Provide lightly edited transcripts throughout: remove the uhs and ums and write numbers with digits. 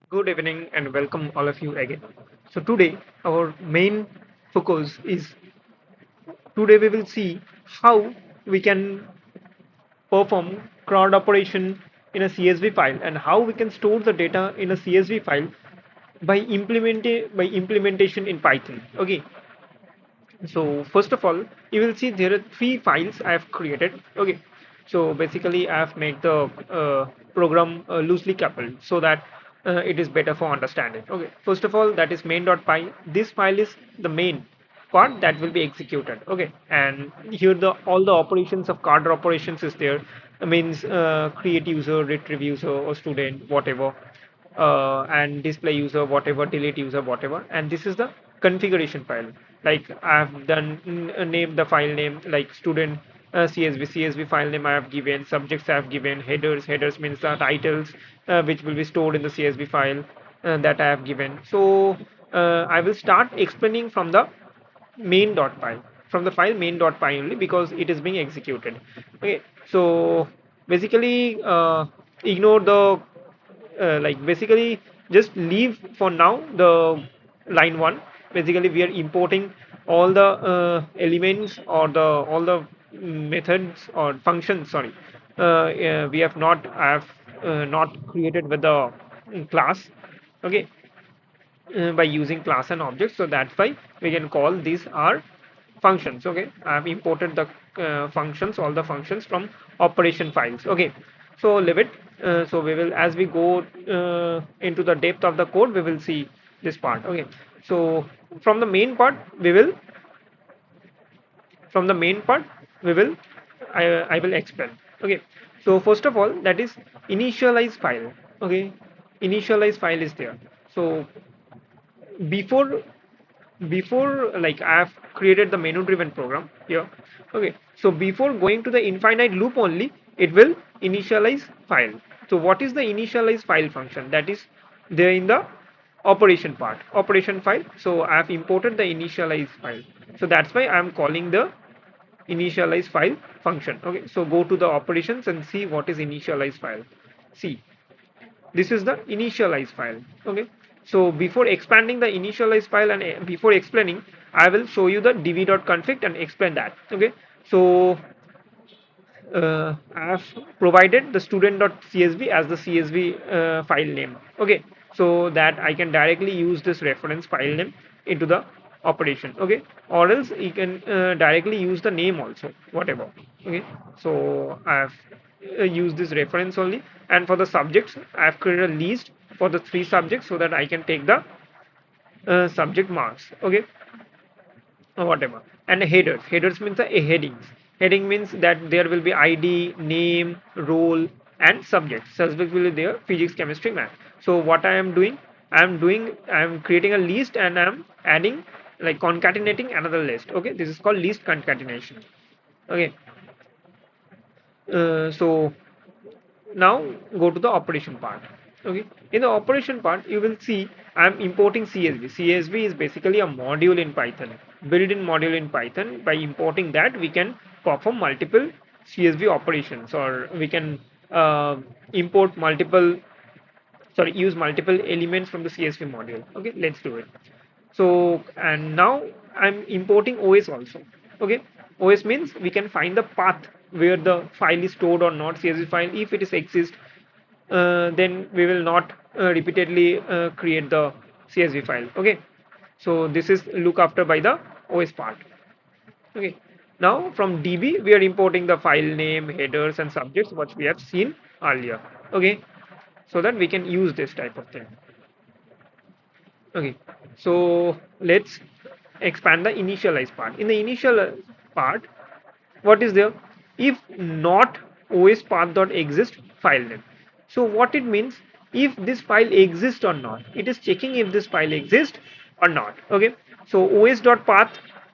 Good evening and welcome all of you again. So today our main focus is today we will see how we can perform CRUD operation in a CSV file and how we can store the data in a CSV file by implementation in Python. Okay, so first of all, you will see there are three files I have created. Okay, so basically I have made the program loosely coupled so that it is better for understanding. Okay, first of all, that is main.py. This file is the main part that will be executed. Okay, and here the all the operations of card operations is there. Means create user, retrieve user, or student, whatever, and display user, whatever, delete user, whatever. And this is the configuration file. Like I have done name the file name like student CSV file name I have given, subjects I have given, headers means the titles which will be stored in the CSV file that I have given. So I will start explaining from the main.py, from the file main.py only, because it is being executed. Okay, so basically ignore the basically just leave for now the line one. Basically we are importing all the elements or the all the methods or functions, sorry, we have not I have not created with the class. Okay, by using class and objects, so that's why we can call these are functions. Okay, I have imported the functions, all the functions from operation files. Okay, so leave it. So we will, as we go into the depth of the code, we will see this part. Okay, so from the main part we will from the main part we will I will explain. Okay, so first of all, that is initialize file. Okay, initialize file is there. So before like I have created the menu driven program here. Okay, so before going to the infinite loop only, it will initialize file. So what is the initialize file function? That is there in the operation part, operation file. So I have imported the initialize file, so that's why I am calling the initialize file function. Okay, so go to the operations and see what is initialize file. See, this is the initialize file. Okay, so before expanding the initialize file and before explaining, I will show you the dv.config and explain that. Okay, so I have provided the student.csv as the CSV file name. Okay, so that I can directly use this reference file name into the operation. Okay, or else you can directly use the name also, whatever. Okay, so I have used this reference only, and for the subjects I have created a list for the three subjects so that I can take the subject marks. Okay, or whatever. And headers means the heading means that there will be id, name, role, and subject will be there, physics, chemistry, math. So what I am creating a list and I am adding, like concatenating another list. Okay, this is called list concatenation. Okay, so now go to the operation part. Okay, in the operation part you will see I'm importing CSV is basically a module in Python, built-in module in Python. By importing that, we can perform multiple CSV operations, or we can import multiple, sorry, use multiple elements from the CSV module. Okay, let's do it. So, and now I'm importing OS also. Okay, OS means we can find the path where the file is stored or not, CSV file. If it is exist, then we will not repeatedly create the CSV file. Okay, so this is look after by the OS part. Okay, now from DB we are importing the file name, headers, and subjects, what we have seen earlier. Okay, so that we can use this type of thing. Okay, so let's expand the initialize part. In the initial part, what is there? If not os path dot exist file name. So what it means? If this file exists or not, it is checking if this file exists or not. Okay, so os dot path.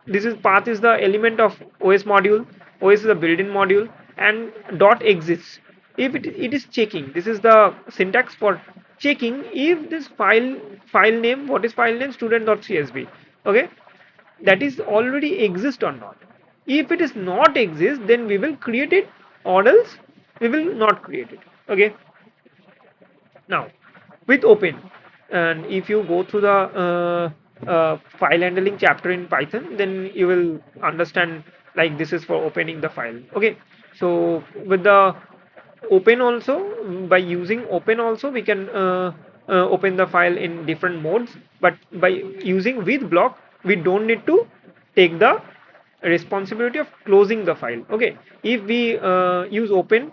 This is path is the element of os module. Os is the built-in module, and dot exists. If it is checking, this is the syntax for checking if this file name, what is file name, student.csv. Okay, that is already exist or not. If it is not exist, then we will create it, or else we will not create it. Okay, now with open. And if you go through the file handling chapter in Python, then you will understand like this is for opening the file. Okay, so with the open also, by using open also we can open the file in different modes, but by using with block we don't need to take the responsibility of closing the file. Okay, if we use open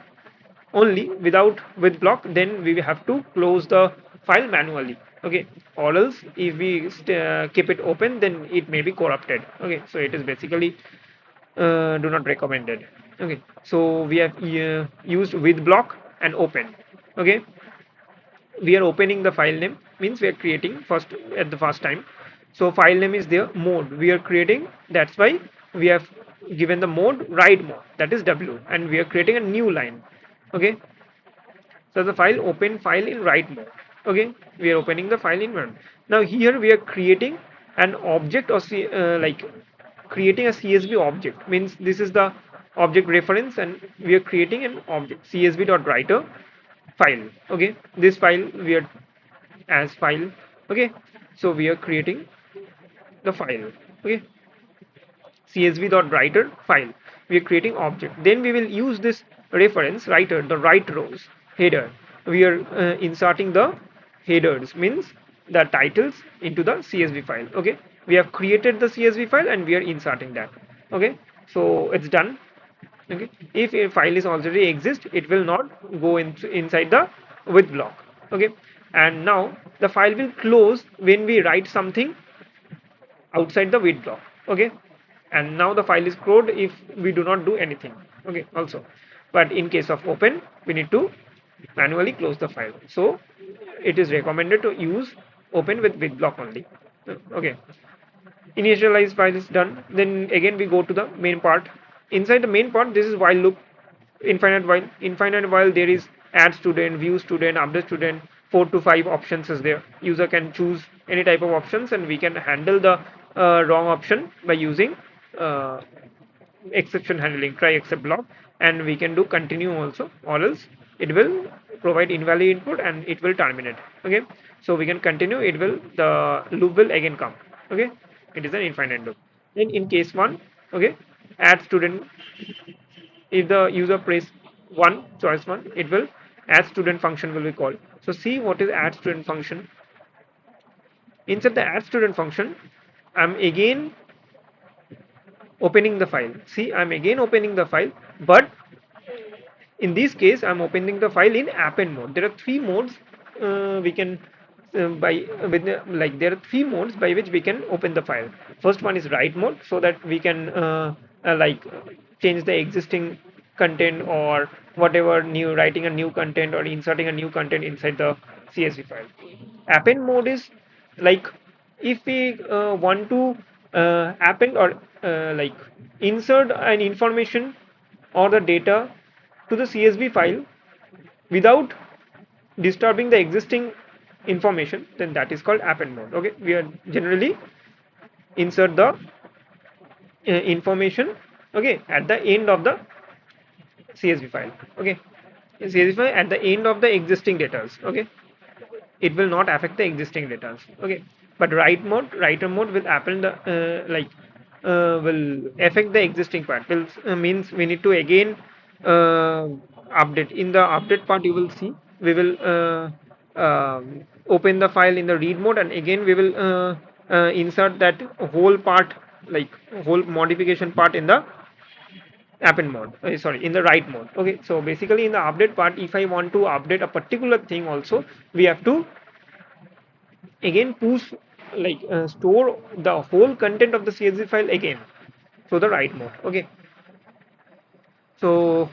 only without with block, then we have to close the file manually. Okay, or else if we keep it open, then it may be corrupted. Okay, so it is basically do not recommended. Okay, so we have used with block and open. Okay, we are opening the file name, means we are creating first at the first time. So file name is there, mode we are creating, that's why we have given the mode write mode, that is W, and we are creating a new line. Okay, so the file open file in write mode. Okay, we are opening the file in one. Now here we are creating an object or like creating a CSV object, means this is the object reference and we are creating an object csv.writer file. Okay, this file we are as file. Okay, so we are creating the file. Okay, csv.writer file, we are creating object, then we will use this reference writer, the write rows header, we are inserting the headers, means the titles into the csv file. Okay, we have created the csv file and we are inserting that. Okay, so it's done. Okay, if a file is already exist, it will not go inside the with block. Okay, and now the file will close when we write something outside the with block. Okay, and now the file is closed if we do not do anything. Okay, also, but in case of open we need to manually close the file, so it is recommended to use open with block only. Okay, initialize file is done, then again we go to the main part. Inside the main part, this is while loop, infinite while there is add student, view student, update student, 4 to 5 options is there. User can choose any type of options and we can handle the wrong option by using uh, exception handling, try except block, and we can do continue also, or else it will provide invalid input and it will terminate. Okay, so we can continue, it will, the loop will again come. Okay, it is an infinite loop. Then in case one, okay, add student, if the user press one, choice one, it will add student function will be called. So see what is add student function. Inside the add student function, I'm again opening the file. See, I'm again opening the file, but in this case I'm opening the file in append mode. There are three modes we can by with like there are three modes by which we can open the file. First one is write mode, so that we can like change the existing content or whatever, new writing a new content or inserting a new content inside the csv file. Append mode is like if we want to append or like insert an information or the data to the CSV file without disturbing the existing information, then that is called append mode. Okay, we are generally insert the information, okay, at the end of the CSV file. Okay, in CSV file at the end of the existing data. Okay, it will not affect the existing data. Okay, but writer mode will append the will affect the existing part, will means we need to again update. In the update part you will see we will open the file in the read mode and again we will insert that whole part, like whole modification part in the append mode, sorry, in the write mode. Okay, so basically in the update part, if I want to update a particular thing also, we have to again push, like store the whole content of the csv file again, so the write mode. Okay, so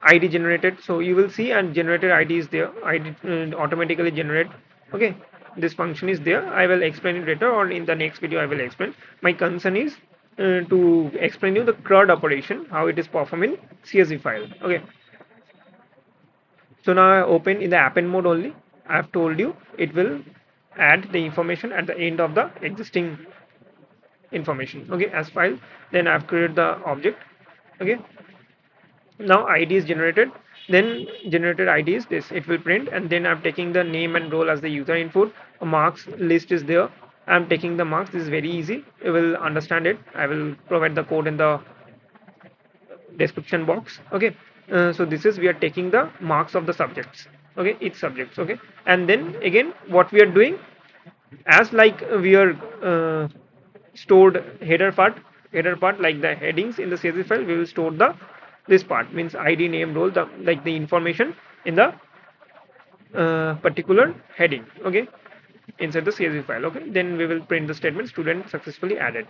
id generated, so you will see and generated id is there, id automatically generate. Okay, this function is there, I will explain it later or in the next video I will explain. My concern is to explain you the CRUD operation, how it is performed in csv file. Okay, so now I open in the append mode only. I have told you it will add the information at the end of the existing information. Okay, as file, then I have created the object. Okay, now id is generated, Then generated ID is this, it will print, and then I'm taking the name and role as the user input. A marks list is there. I'm taking the marks. This is very easy. You will understand it. I will provide the code in the description box. Okay. So this is, we are taking the marks of the subjects. Okay, each subjects. Okay, and then again what we are doing, as like we are stored header part like the headings in the CSV file, we will store the this part, means ID, name, role, the like the information in the particular heading. Okay, inside the CSV file. Okay, then we will print the statement student successfully added.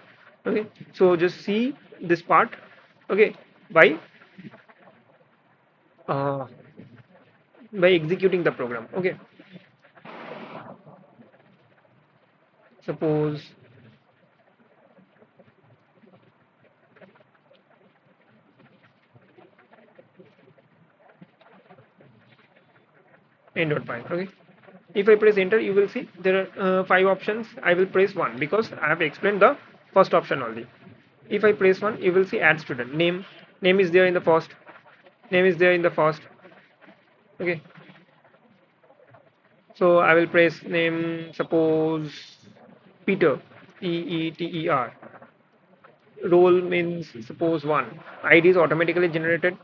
Okay, so just see this part. Okay, by uh, by executing the program. Okay, suppose end.py. Okay, if I press enter, you will see there are five options. I will press one because I have explained the first option only. If I press one, you will see add student name. Name is there in the first. Name is there in the first. Okay, so I will press name, suppose Peter, Peter. Role means suppose one. ID is automatically generated.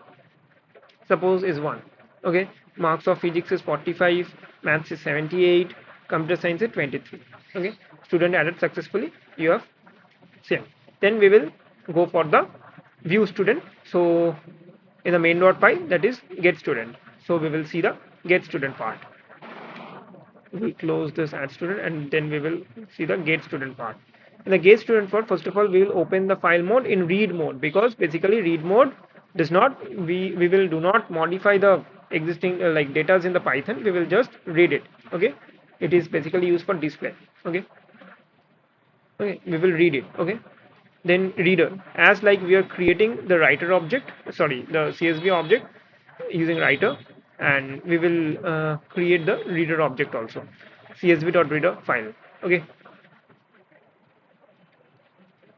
Suppose is one. Okay, marks of physics is 45, maths is 78, computer science is 23. Okay, student added successfully. You have same. Then we will go for the view student. So in the main.py, that is get student. So we will see the get student part. We close this add student, and then we will see the get student part. In the get student part, first of all, we will open the file mode in read mode, because basically read mode does not, we will do not modify the existing like data in the Python. We will just read it. Okay, it is basically used for display. Okay, okay, we will read it. Okay, then reader, as like we are creating the writer object, sorry, the CSV object using writer, and we will create the reader object also, csv.reader file. Okay,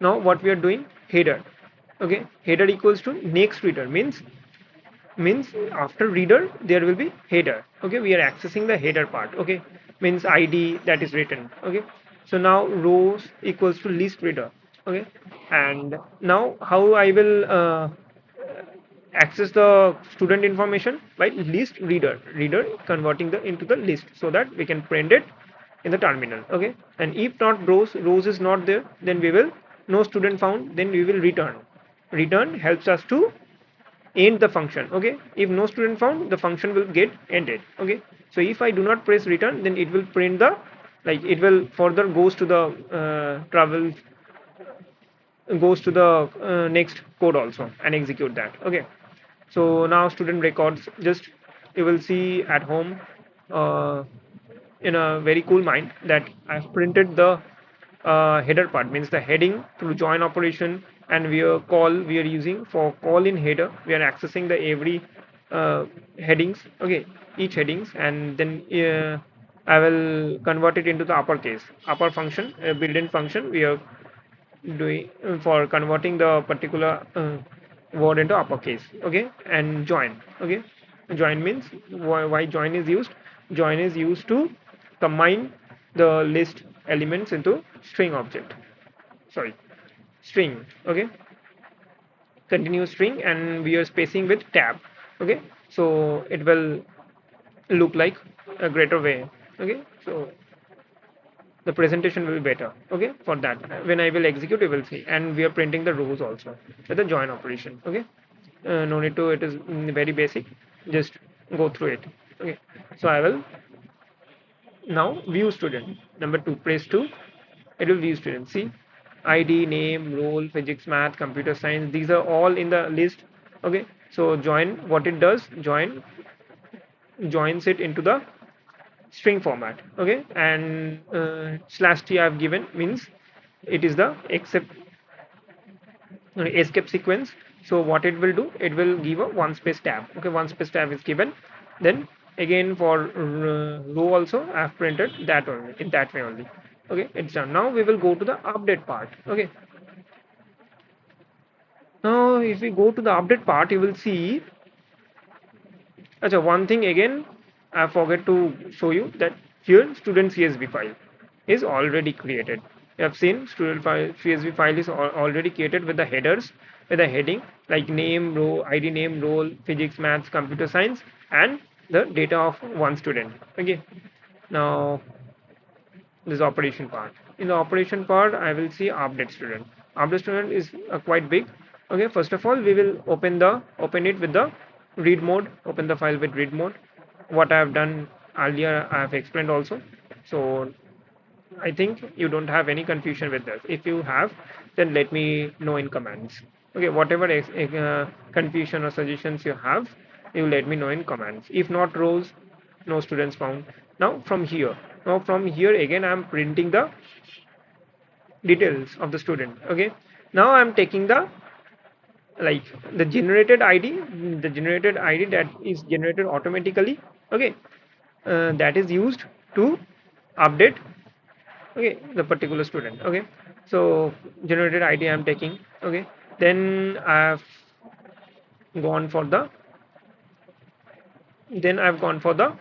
now what we are doing, header. Okay, header equals to next reader, means after reader there will be header. Okay, we are accessing the header part. Okay, means ID that is written. Okay, so now rows equals to list reader. Okay, and now how I will access the student information, by list reader converting the into the list, so that we can print it in the terminal. Okay, and if not rows is not there, then we will no student found, then we will return helps us to end the function. Okay, if no student found, the function will get ended. Okay, so if I do not press return, then it will print the, like it will further goes to the travel, goes to the next code also and execute that. Okay, so now student records, just you will see at home uh, in a very cool mind that I've printed the header part, means the heading through join operation, and we are using for call in header, we are accessing the every headings. Okay, each headings, and then I will convert it into the upper function, built-in function. We are doing for converting the particular word into uppercase. Okay, and join. Okay, join means why join is used. Join is used to combine the list elements into string object, sorry, string. Okay, continuous string, and we are spacing with tab. Okay, so it will look like a greater way. Okay, so the presentation will be better. Okay, for that when I will execute, you will see, and we are printing the rows also with the join operation. Okay, no need to, it is very basic, just go through it. Okay, so I will now view student. Number two, press 2, it will view student. See, ID, name, role, physics, math, computer science, these are all in the list. Okay, so join, what it does, joins it into the string format. Okay, and slash t I have given, means it is the escape sequence. So what it will do, it will give a one space tab. Okay, one space tab is given. Then again for row also I have printed that only, in that way only. Okay, it's done. Now we will go to the update part. Okay, now if we go to the update part, you will see Acha, one thing again, I forget to show you that here student CSV file is already created. You have seen student file CSV file is already created with the headers, with the heading like name, row, ID name, role, physics, maths, computer science, and the data of one student. Okay. Now this operation part. In the operation part, I will see update student. Update student is quite big. Okay, first of all, we will open it with the read mode. Open the file with read mode. What I have done earlier, I have explained also. So I think you don't have any confusion with this. If you have, then let me know in comments. Okay, whatever confusion or suggestions you have, you let me know in comments. If not rows, no students found. Now from here again, I'm printing the details of the student. Okay, now I'm taking the like the generated ID that is generated automatically. Okay, that is used to update okay the particular student. Okay, so generated id I'm taking. Okay, then gone for the I've gone for the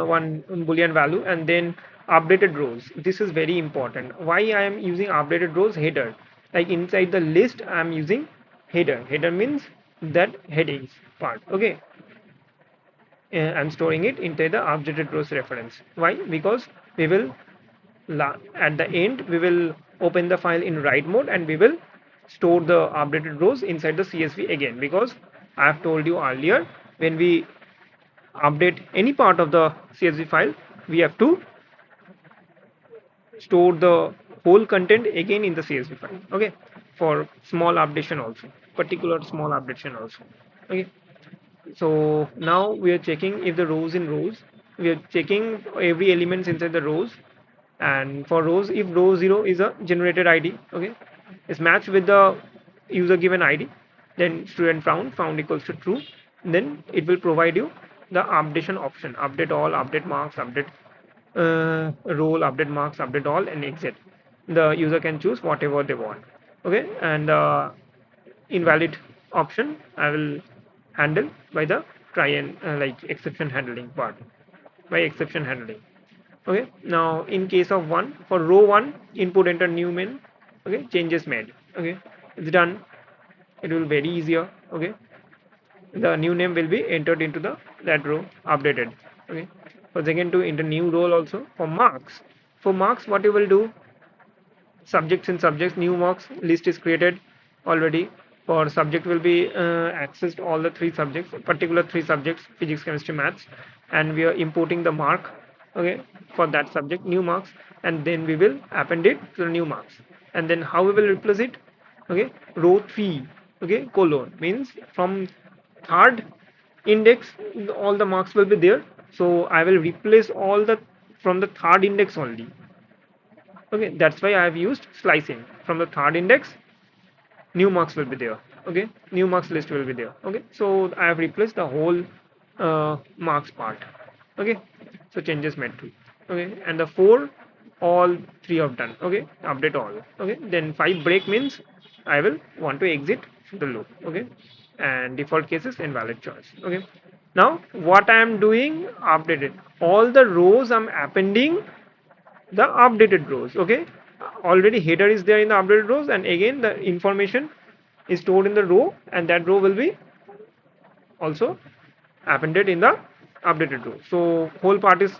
one boolean value, and then updated rows. This is very important. Why I am using updated rows? Header, like inside the list I'm using header means that headings part. Okay, I'm storing it into the updated rows reference. Why? Because we will at the end we will open the file in write mode, and we will store the updated rows inside the CSV again, because I have told you earlier, when we update any part of the CSV file, we have to store the whole content again in the CSV file. Okay, for small updation also, particular small updation also. Okay, so now we are checking if the rows in rows, we are checking every elements inside the rows. And for rows, if row 0 is a generated id, okay, is matched with the user given id, then student found equals to true. Then it will provide you the updation option: update all, update marks, update role, update marks, update all, and exit. The user can choose whatever they want. Okay, and invalid option I will handle by the try and like exception handling part, by exception handling. Okay, now in case of one, for row 1, input enter new main. Okay, changes made. Okay, it's done. It will be very easier. Okay, the new name will be entered into the that row, updated. Okay, for second to enter new role also. For marks, what you will do: subjects and subjects, new marks list is created already. For subject will be accessed all the three subjects, particular three subjects: physics, chemistry, maths, and we are importing the mark. Okay, for that subject, new marks, and then we will append it to the new marks. And then how we will replace it? Okay, row 3, okay, colon means from third index all the marks will be there, so I will replace all the from the third index only. Okay, that's why I have used slicing. From the third index, new marks will be there. Okay, new marks list will be there. Okay, so I have replaced the whole marks part. Okay, so changes made too. Okay, and the 4, all 3 have done. Okay, update all. Okay, then 5 break means I will want to exit the loop. Okay, and default cases invalid choice. Okay, now what I am doing, updated all the rows, I'm appending the updated rows. Okay, already header is there in the updated rows, and again the information is stored in the row, and that row will be also appended in the updated row. So whole part is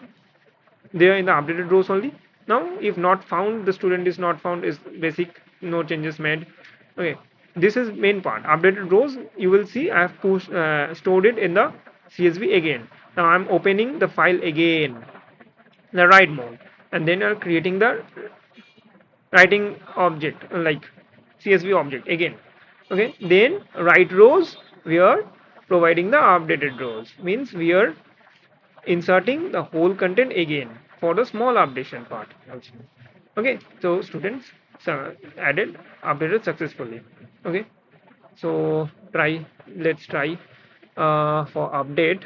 there in the updated rows only. Now if not found, the student is not found is basic, no changes made. Okay, this is main part. Updated rows, you will see I have stored it in the CSV again. Now I'm opening the file again, the write mode, and then are creating the writing object like CSV object again. Okay, then write rows, we are providing the updated rows, means we are inserting the whole content again for the small updation part also. Okay, so students added updated successfully. Okay, so let's try for update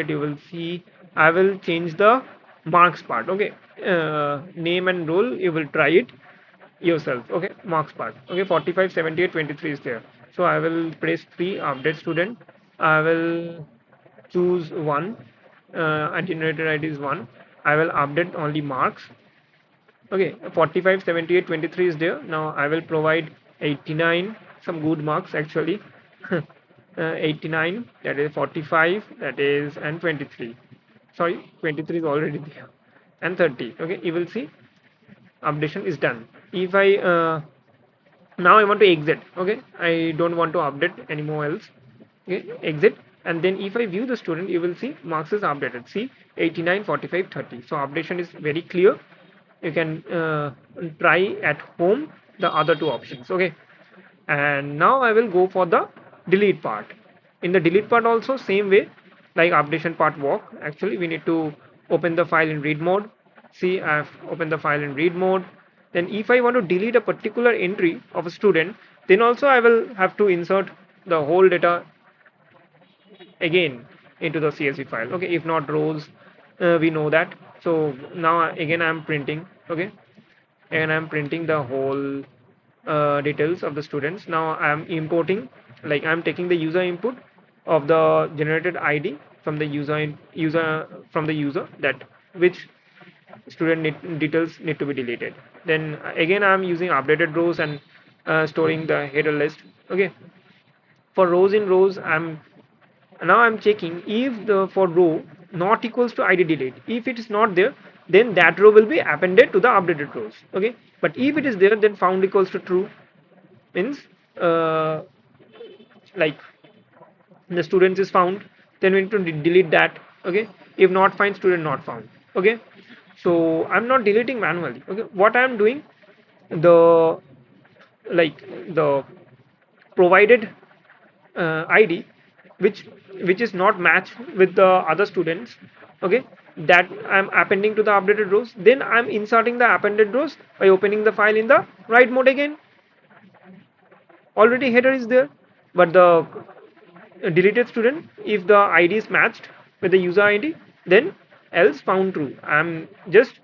you will see I will change the marks part. Okay, name and role you will try it yourself. Okay, marks part. Okay, 45, 78, 23 is there, so I will press 3, update student. I will choose one. And generated ID is one. I will update only marks. Okay, 45, 78, 23 is there. Now I will provide 89, some good marks actually. 89, that is 45, that is, and 23. Sorry, 23 is already there. And 30. Okay, you will see updation is done. If I now I want to exit. Okay, I don't want to update anymore else. Okay, exit, and then if I view the student, you will see marks is updated. See 89, 45, 30. So updation is very clear. You can try at home the other two options. Okay, and now I will go for the delete part. In the delete part also same way like updation part work. Actually we need to open the file in read mode. See, I've opened the file in read mode. Then if I want to delete a particular entry of a student, then also I will have to insert the whole data again into the CSV file. Okay, if not rows, we know that. So now again I'm printing. Okay, and I'm printing the whole details of the students. Now I'm importing, like I'm taking the user input of the generated ID from the user that which student details need to be deleted. Then again I'm using updated rows and storing the header list. Okay, for rows in rows I'm checking if the for row not equals to id delete. If it is not there, then that row will be appended to the updated rows. Okay, but if it is there, then found equals to true, means uh, like the students is found, then we need to delete that. Okay, if not find, student not found. Okay, so I'm not deleting manually. Okay, what I'm doing, the like the provided id which is not matched with the other students, okay, that I'm appending to the updated rows. Then I'm inserting the appended rows by opening the file in the write mode again. Already header is there, but the deleted student, if the id is matched with the user id, then else found true. I'm just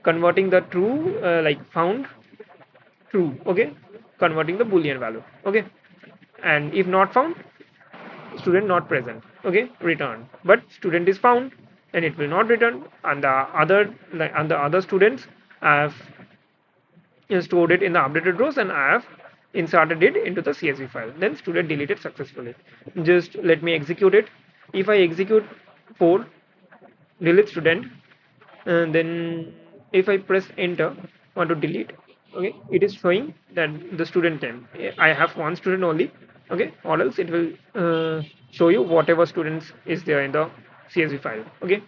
converting the true, like found true. Okay, converting the boolean value. Okay, and if not found, student not present. Okay, return. But student is found, and it will not return. And the other, like, and the other students, I have stored it in the updated rows, and I have inserted it into the CSV file. Then student deleted successfully. Just let me execute it. If I execute for delete student, and then if I press enter, want to delete, okay, it is showing that the student name, I have one student only. Okay, or else it will show you whatever students is there in the CSV file. Okay,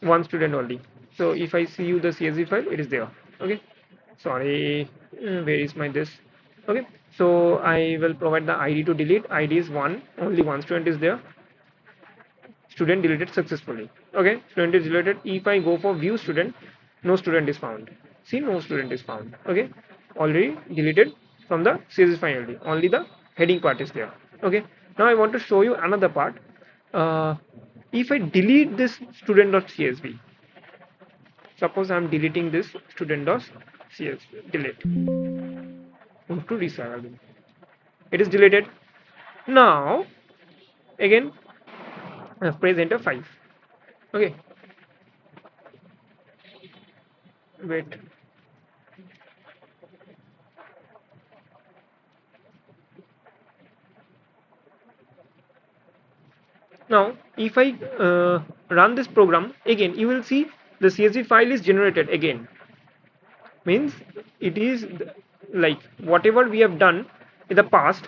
one student only. So if I see you the CSV file, it is there. Okay, sorry, where is my this? Okay, so I will provide the id to delete. Id is one, only one student is there. Student deleted successfully. Okay, student is deleted. If I go for view student, no student is found. See, no student is found. Okay, already deleted from the CSV file only. Only the heading part is there. Okay, now I want to show you another part. If I delete this student.csv, suppose I'm deleting this student.csv, delete. Move to restart again. It is deleted. Now again press enter 5. Okay, wait. Now, if I run this program again, you will see the CSV file is generated again. Means it is like whatever we have done in the past,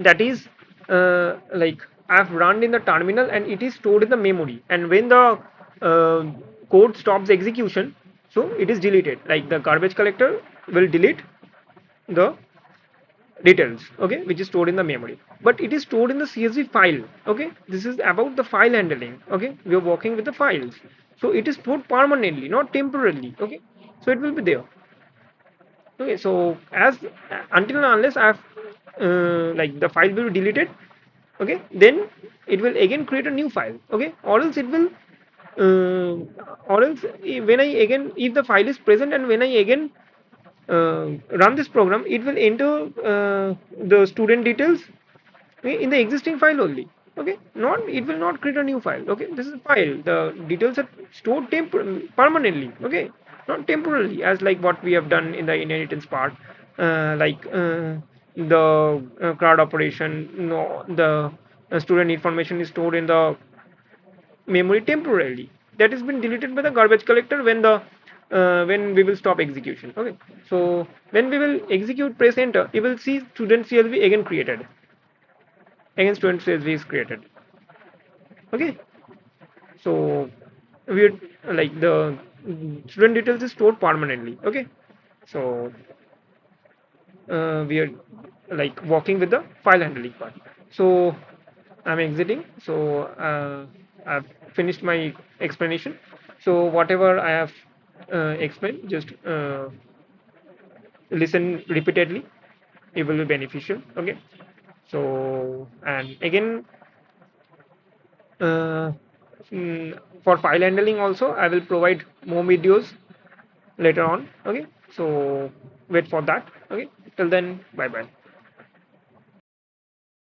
that is like I have run in the terminal and it is stored in the memory. And when the code stops execution, so it is deleted. Like the garbage collector will delete the details, okay, which is stored in the memory, but it is stored in the CSV file. Okay, this is about the file handling. Okay, we are working with the files, so it is stored permanently, not temporarily. Okay, so it will be there. Okay, so as until and unless I have like the file will be deleted, okay, then it will again create a new file. Okay, or else it will or else when I again, if the file is present and when I again run this program, it will enter the student details okay, in the existing file only. Okay, not, it will not create a new file. Okay, this is a file, the details are stored permanently. Okay, not temporarily, as like what we have done in the inheritance part, like the CRUD operation. No, the student information is stored in the memory temporarily. That has been deleted by the garbage collector when we will stop execution. Okay, so when we will execute, press enter, you will see student CSV again created. Again, student CSV is created. Okay, so we like the student details is stored permanently. Okay, so we are like working with the file handling part. So I'm exiting. So I've finished my explanation. So whatever I have explained, just listen repeatedly. It will be beneficial. Okay. So and again, uh, for file handling also, I will provide more videos later on. Okay. So wait for that. Okay. Till then, bye bye.